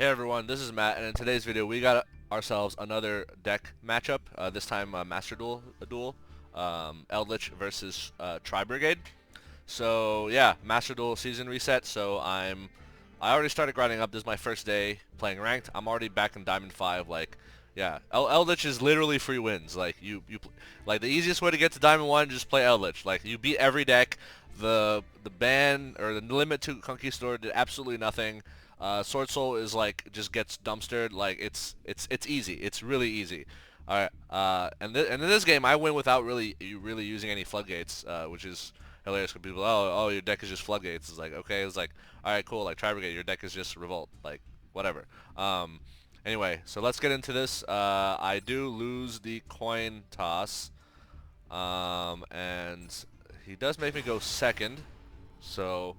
Hey everyone, this is Matt, and in today's video we got ourselves another deck matchup. This time Master Duel, Eldlich versus Tri-Brigade. So yeah, Master Duel season reset. So I already started grinding up. This is my first day playing ranked. I'm already back in Diamond 5. Like, yeah, Eldlich is literally free wins. Like like the easiest way to get to Diamond 1, just play Eldlich. Like you beat every deck. The ban or the limit to Conquistador did absolutely nothing. Sword Soul is like just gets dumpstered. Like it's easy. It's really easy. All right. And in this game, I win without really using any floodgates, which is hilarious. Because people, oh, your deck is just floodgates. It's like, okay. It's like, all right, cool. Like Tribrigade, your deck is just revolt. Like whatever. Anyway, so let's get into this. I do lose the coin toss. And he does make me go second. So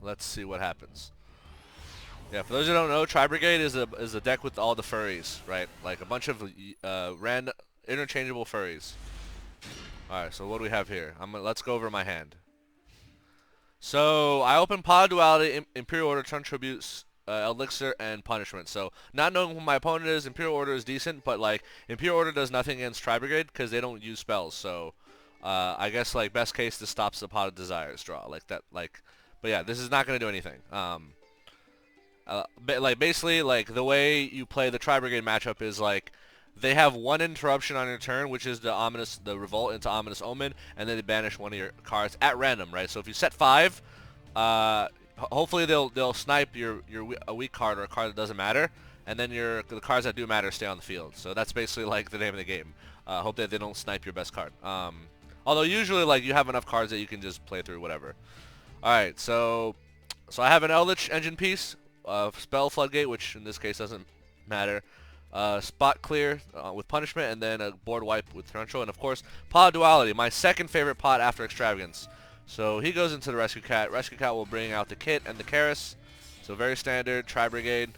let's see what happens. Yeah, for those who don't know, Tribrigade is a deck with all the furries, right? Like a bunch of random interchangeable furries. All right, so what do we have here? Let's go over my hand. So I open Pod Duality, Imperial Order, Turn Tributes, Elixir, and Punishment. So not knowing who my opponent is, Imperial Order is decent, but like Imperial Order does nothing against Tribrigade because they don't use spells. So I guess like best case, this stops the Pot of Desires draw like that. Like, but yeah, this is not gonna do anything. Like basically, like the way you play the Tri-Brigade matchup is like they have one interruption on your turn, which is the revolt into Ominous Omen, and then they banish one of your cards at random, right? So if you set 5, hopefully they'll snipe a weak card or a card that doesn't matter, and then the cards that do matter stay on the field. So that's basically like the name of the game. Hope that they don't snipe your best card. Although usually like you have enough cards that you can just play through whatever. All right, so I have an Eldlich engine piece. Spell Floodgate, which in this case doesn't matter. Spot Clear with Punishment, and then a board wipe with Torrential, and of course Pod Duality, my second favorite pot after Extravagance. So he goes into the Rescue Cat. Rescue Cat will bring out the Kit and the Karis. So very standard Tri-Brigade.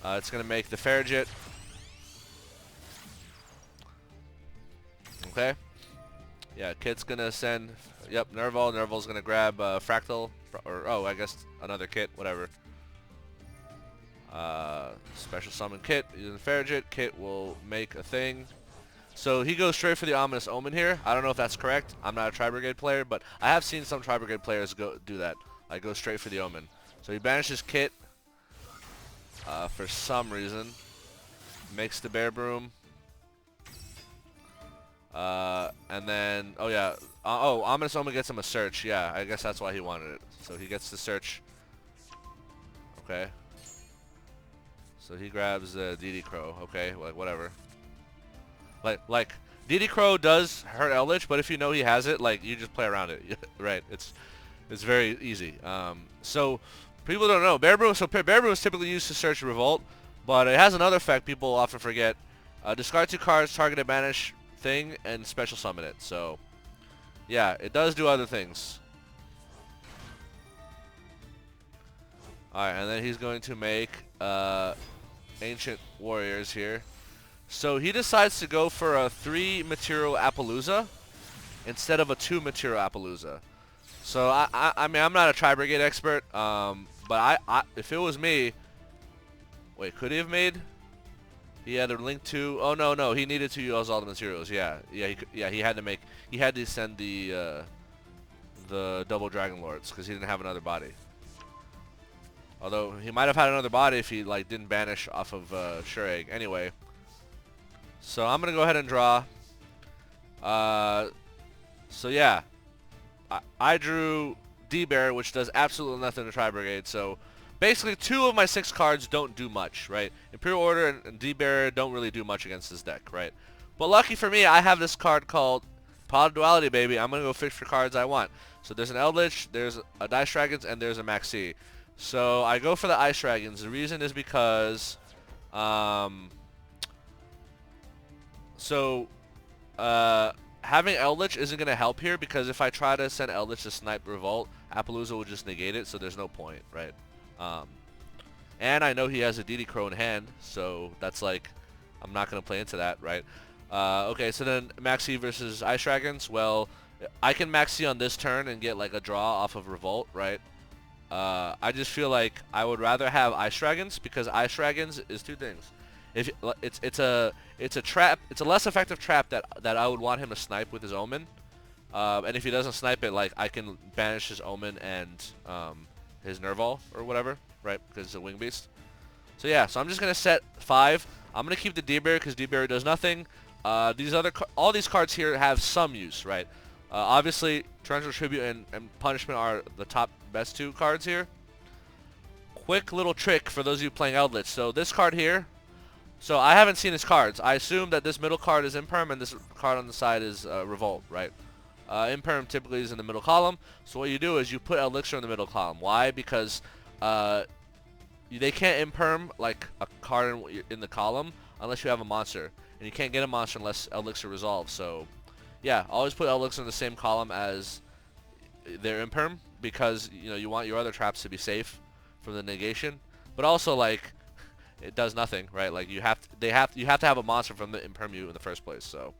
It's going to make the Farragut. Okay. Yeah, Kit's going to send, yep, Nerval. Nerval's going to grab Fractal, or oh, I guess another Kit, whatever. Special summon Kit using Farragut. Kit will make a thing. So he goes straight for the Ominous Omen here. I don't know if that's correct. I'm not a Tri-Brigade player, but I have seen some Tri-Brigade players do that. Like go straight for the Omen. So he banishes Kit for some reason. Makes the Bear Broom. And then, oh yeah. Oh, Ominous Omen gets him a search. Yeah, I guess that's why he wanted it. So he gets the search. Okay. So he grabs DD Crow, okay, like whatever. Like DD Crow does hurt Eldlich, but if you know he has it, like you just play around it, right? It's very easy. So people don't know Bear Broom. So Bear Broom is typically used to search Revolt, but it has another effect people often forget. Discard 2 cards, target a banish thing, and special summon it. So yeah, it does do other things. All right, and then he's going to make Ancient Warriors here. So he decides to go for a 3 material Appaloosa instead of a 2 material Appaloosa. So I mean I'm not a Tri-Brigade expert, but if it was me, wait, could he have made? He had a link to. Oh no, he needed to use all the materials. Yeah, he had to send the double Dragon Lords because he didn't have another body. Although he might have had another body if he like didn't banish off of Sure Egg. Anyway, so I'm gonna go ahead and draw. So yeah, I drew D-Bear, which does absolutely nothing to Tri-Brigade. So basically, 2 of my 6 cards don't do much, right? Imperial Order and D-Bear don't really do much against this deck, right? But lucky for me, I have this card called Pod Duality, baby. I'm gonna go fish for cards I want. So there's an Eldlich, there's a Dice Dragons, and there's a Maxi. So I go for the Ice Dragons. The reason is because, having Eldlich isn't going to help here because if I try to send Eldlich to snipe Revolt, Appaloosa will just negate it, so there's no point, right? And I know he has a DD Crow in hand, so that's like, I'm not going to play into that, right? Okay, so then Maxi versus Ice Dragons. Well, I can Maxi on this turn and get like a draw off of Revolt, right? I just feel like I would rather have Ice Dragons because Ice Dragons is two things. If it's a trap, it's a less effective trap that I would want him to snipe with his Omen. And if he doesn't snipe it, like I can banish his Omen and his Nerval or whatever, right? Because it's a Wing Beast. So yeah, so I'm just gonna set 5. I'm gonna keep the D-Barrier because D-Barrier does nothing. All these cards here have some use, right? Obviously, Torrential Tribute and Punishment are the top best 2 cards here. Quick little trick for those of you playing Eldlich. So this card here, so I haven't seen his cards. I assume that this middle card is Imperm and this card on the side is Revolt, right? Imperm typically is in the middle column. So what you do is you put Elixir in the middle column. Why? Because they can't Imperm like a card in the column unless you have a monster. And you can't get a monster unless Elixir resolves. So yeah, always put Elixir in the same column as their Imperm because you want your other traps to be safe from the negation. But also like it does nothing, right? Like you have to have a monster from the Imperm you in the first place. So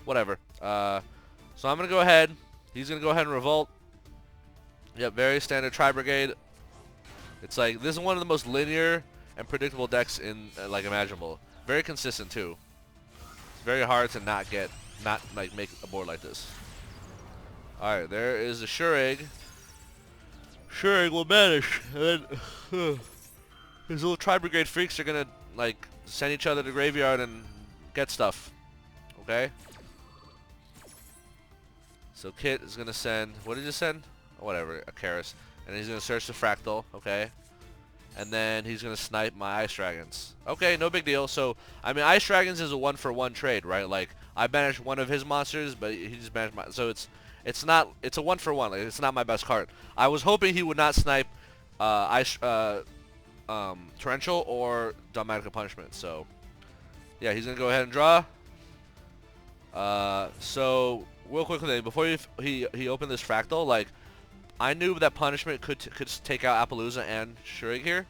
whatever. So I'm gonna go ahead. He's gonna go ahead and Revolt. Yep, very standard Tri-Brigade. It's like this is one of the most linear and predictable decks in like imaginable. Very consistent too. It's very hard to not like make a board like this. All right, there is a Shurig. Shurig will vanish, and then these little Tri-Brigade freaks are gonna like send each other to graveyard and get stuff. Okay. So Kit is gonna send. What did he send? Oh, whatever, a Karis, and he's gonna search the Fractal. Okay. And then he's gonna snipe my Ice Dragons. Okay, no big deal. So I mean, Ice Dragons is a 1-for-1 trade, right? Like I banished one of his monsters, but he just banished my. So it's a 1-for-1. Like it's not my best card. I was hoping he would not snipe Torrential or Dogmatic Punishment. So yeah, he's gonna go ahead and draw. So real quickly before he opened this Fractal, like I knew that Punishment could take out Appaloosa and Shurig here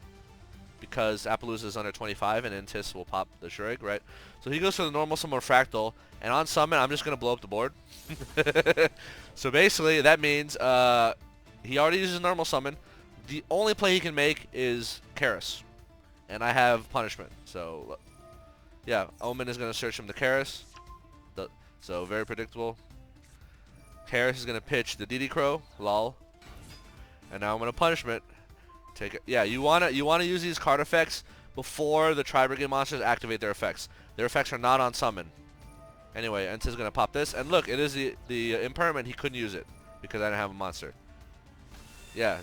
because Appaloosa is under 25 and Intis will pop the Shurig, right? So he goes for the normal summon Fractal, and on summon I'm just gonna blow up the board. So basically that means he already uses normal summon. The only play he can make is Karis, and I have Punishment. So yeah, Omen is gonna search him to Karis. So very predictable. Karis is gonna pitch the DD Crow, lol. And now I'm gonna Punishment. Take it. Yeah, you wanna use these card effects before the Tri-Brigade monsters activate their effects. Their effects are not on summon. Anyway, Enta's gonna pop this, and look, it is the Impermanent. He couldn't use it because I didn't have a monster. Yeah.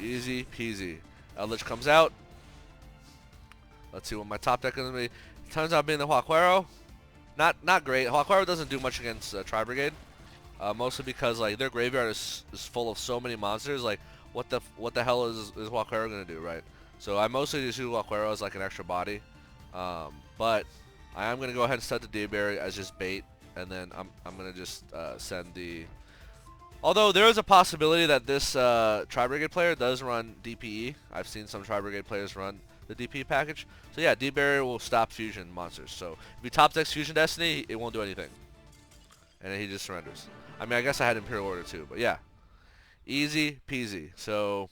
Easy peasy. Eldlich comes out. Let's see what my top deck is gonna be. Turns out being the Huaquero. Not great. Huaquero doesn't do much against Tri-Brigade. Mostly because like their graveyard is full of so many monsters. Like what the hell is Huaquero gonna do, right? So I mostly just use Huaquero as like an extra body. But I am gonna go ahead and set the D-Berry as just bait, and then I'm gonna just send the. Although there is a possibility that this Tri-Brigade player does run DPE. I've seen some Tri-Brigade players run the DP package. So yeah, D-Barrier will stop fusion monsters. So if he top decks Fusion Destiny, it won't do anything. And then he just surrenders. I mean, I guess I had Imperial Order too, but yeah. Easy peasy. So,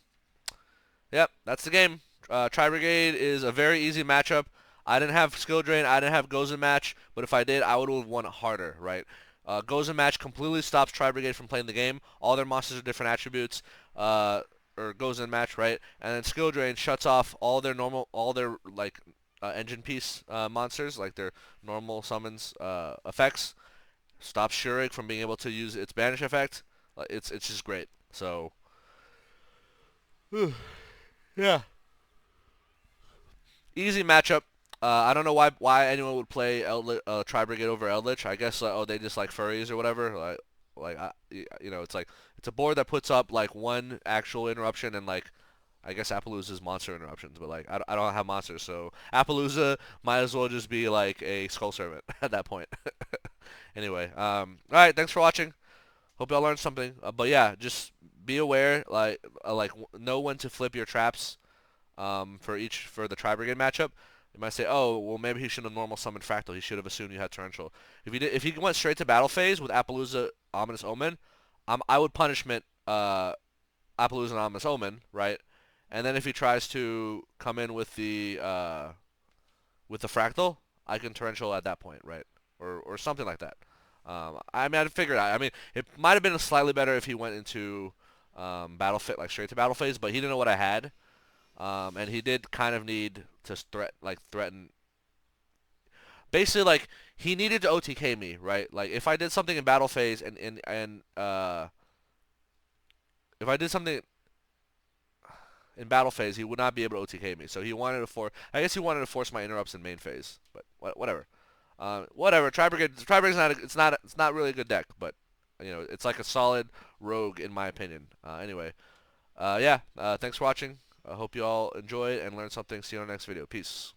yep, that's the game. Tri-Brigade is a very easy matchup. I didn't have Skill Drain, I didn't have Gozen Match, but if I did, I would have won harder, right? Gozen Match completely stops Tri-Brigade from playing the game. All their monsters are different attributes. Or Gozen Match, right? And then Skill Drain shuts off all their like engine piece monsters, like their normal summons effects. Stops Shurig from being able to use its banish effect. It's just great. So yeah, easy matchup. I don't know why anyone would play Tri-Brigade over Eldlich. I guess oh they just like furries or whatever. It's like it's a board that puts up like one actual interruption and like I guess Appaloosa's monster interruptions, but like I don't have monsters, so Appaloosa might as well just be like a Skull Servant at that point. Anyway, all right, thanks for watching. Hope y'all learned something. But yeah, just be aware, know when to flip your traps for the Tri-Brigade matchup. You might say, oh, well, maybe he shouldn't have normal summoned Fractal. He should have assumed you had Torrential. If he went straight to battle phase with Appaloosa Ominous Omen, I would Punishment Appaloosa Anonymous Omen, right? And then if he tries to come in with the fractal, I can torrential at that point, right? Or something like that. I mean, I figured out. I mean, it might have been slightly better if he went into battle fit, like straight to battle phase, but he didn't know what I had, and he did kind of need to threaten. Basically, like he needed to OTK me, right? Like if I did something in battle phase and if I did something in battle phase, he would not be able to OTK me. So he wanted to force. I guess he wanted to force my interrupts in main phase, but whatever. Whatever. Tri-Brigade's not. It's not really a good deck, but you know, it's like a solid rogue in my opinion. Anyway, yeah. Thanks for watching. I hope you all enjoyed and learned something. See you on the next video. Peace.